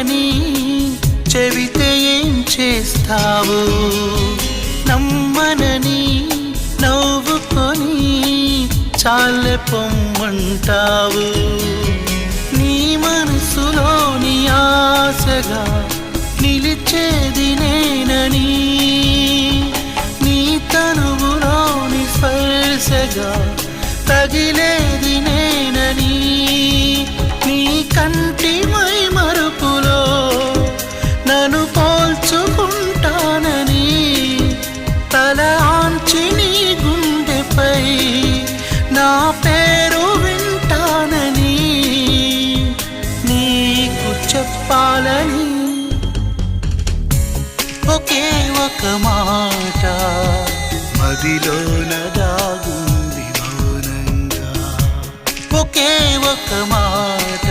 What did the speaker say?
నమ్మనని చెబితే ఏం చేస్తావు? నమ్మనని నవ్వుకొని చాలే పొమ్మంటావు. నీ మనసులోని ఆశగా నిలిచేది నేనని, నీ తనువులోని స్పర్శగా తగిలేది నేనని, నీ కంటి మై మరుపులో నన్ను పోల్చుకుంటానని, తల ఆంచి నీ గుండెపై నా పేరు వింటానని నీకు చెప్పాలని ఒకే ఒక మాట మదిలోన దాగుంది మౌనంగా. ఒకే ఒక మాట